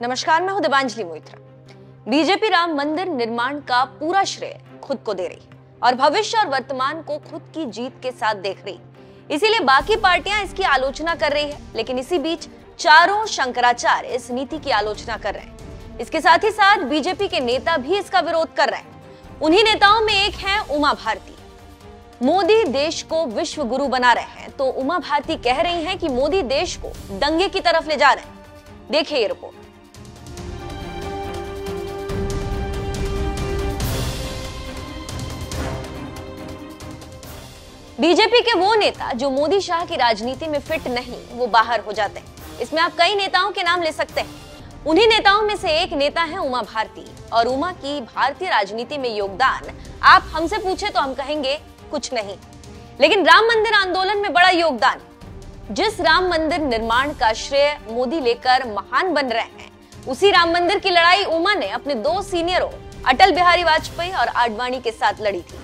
नमस्कार, मैं हूं दिवांजलि मोइत्रा। बीजेपी राम मंदिर निर्माण का पूरा श्रेय खुद को दे रही और भविष्य और वर्तमान को खुद की जीत के साथ देख रही, इसीलिए बाकी पार्टियां इसकी आलोचना कर रही है। लेकिन इसी बीच चारों शंकराचार्य इस नीति की आलोचना कर रहे हैं। इसके साथ ही साथ बीजेपी के नेता भी इसका विरोध कर रहे हैं। उन्हीं नेताओं में एक है उमा भारती। मोदी देश को विश्व गुरु बना रहे हैं, तो उमा भारती कह रही हैं कि मोदी देश को दंगे की तरफ ले जा रहे हैं। देखिए ये रिपोर्ट। बीजेपी के वो नेता जो मोदी शाह की राजनीति में फिट नहीं, वो बाहर हो जाते हैं। इसमें आप कई नेताओं के नाम ले सकते हैं। उन्हीं नेताओं में से एक नेता है उमा भारती। और उमा की भारतीय राजनीति में योगदान आप हमसे पूछे तो हम कहेंगे कुछ नहीं, लेकिन राम मंदिर आंदोलन में बड़ा योगदान। जिस राम मंदिर निर्माण का श्रेय मोदी लेकर महान बन रहे हैं, उसी राम मंदिर की लड़ाई उमा ने अपने दो सीनियरों अटल बिहारी वाजपेयी और आडवाणी के साथ लड़ी थी।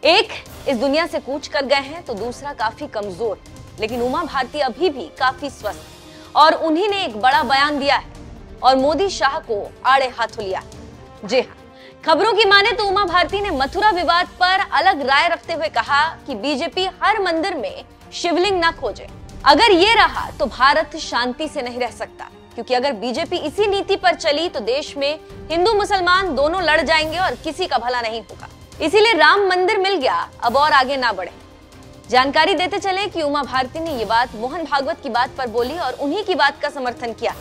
एक इस दुनिया से कूच कर गए हैं तो दूसरा काफी कमजोर, लेकिन उमा भारती अभी भी काफी स्वस्थ है और उन्हीं ने एक बड़ा बयान दिया है और मोदी शाह को आड़े हाथों लिया। जी हाँ, खबरों की माने तो उमा भारती ने मथुरा विवाद पर अलग राय रखते हुए कहा कि बीजेपी हर मंदिर में शिवलिंग न खोजे। अगर ये रहा तो भारत शांति से नहीं रह सकता, क्योंकि अगर बीजेपी इसी नीति पर चली तो देश में हिंदू मुसलमान दोनों लड़ जाएंगे और किसी का भला नहीं होगा। इसीलिए राम मंदिर मिल गया, अब और आगे ना बढ़े। जानकारी देते चले कि उमा भारती ने ये बात मोहन भागवत की बात पर बोली और उन्हीं की बात का समर्थन किया।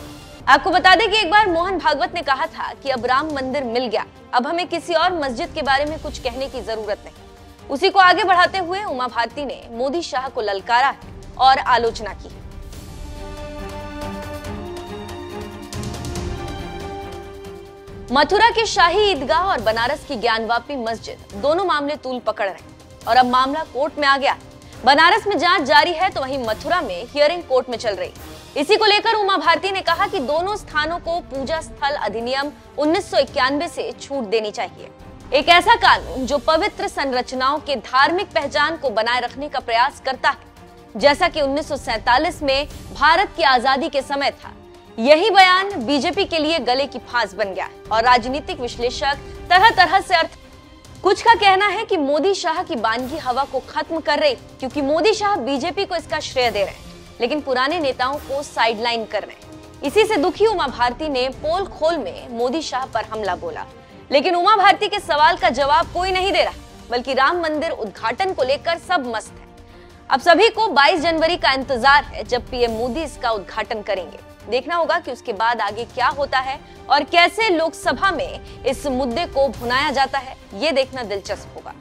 आपको बता दें कि एक बार मोहन भागवत ने कहा था कि अब राम मंदिर मिल गया, अब हमें किसी और मस्जिद के बारे में कुछ कहने की जरूरत नहीं। उसी को आगे बढ़ाते हुए उमा भारती ने मोदी शाह को ललकारा है और आलोचना की। मथुरा के शाही ईदगाह और बनारस की ज्ञानवापी मस्जिद दोनों मामले तूल पकड़ रहे हैं और अब मामला कोर्ट में आ गया। बनारस में जांच जारी है तो वहीं मथुरा में हियरिंग कोर्ट में चल रही। इसी को लेकर उमा भारती ने कहा कि दोनों स्थानों को पूजा स्थल अधिनियम 1991 से छूट देनी चाहिए। एक ऐसा कानून जो पवित्र संरचनाओं के धार्मिक पहचान को बनाए रखने का प्रयास करता है, जैसा कि 1947 में भारत की आजादी के समय था। यही बयान बीजेपी के लिए गले की फांस बन गया और राजनीतिक विश्लेषक तरह तरह से अर्थ। कुछ का कहना है कि मोदी शाह की बानगी हवा को खत्म कर रही, क्योंकि मोदी शाह बीजेपी को इसका श्रेय दे रहे हैं, लेकिन पुराने नेताओं को साइडलाइन कर रहे हैं। इसी से दुखी उमा भारती ने पोल खोल में मोदी शाह पर हमला बोला, लेकिन उमा भारती के सवाल का जवाब कोई नहीं दे रहा, बल्कि राम मंदिर उद्घाटन को लेकर सब मस्त है। अब सभी को 22 जनवरी का इंतजार है, जब पीएम मोदी इसका उद्घाटन करेंगे। देखना होगा कि उसके बाद आगे क्या होता है और कैसे लोकसभा में इस मुद्दे को भुनाया जाता है, ये देखना दिलचस्प होगा।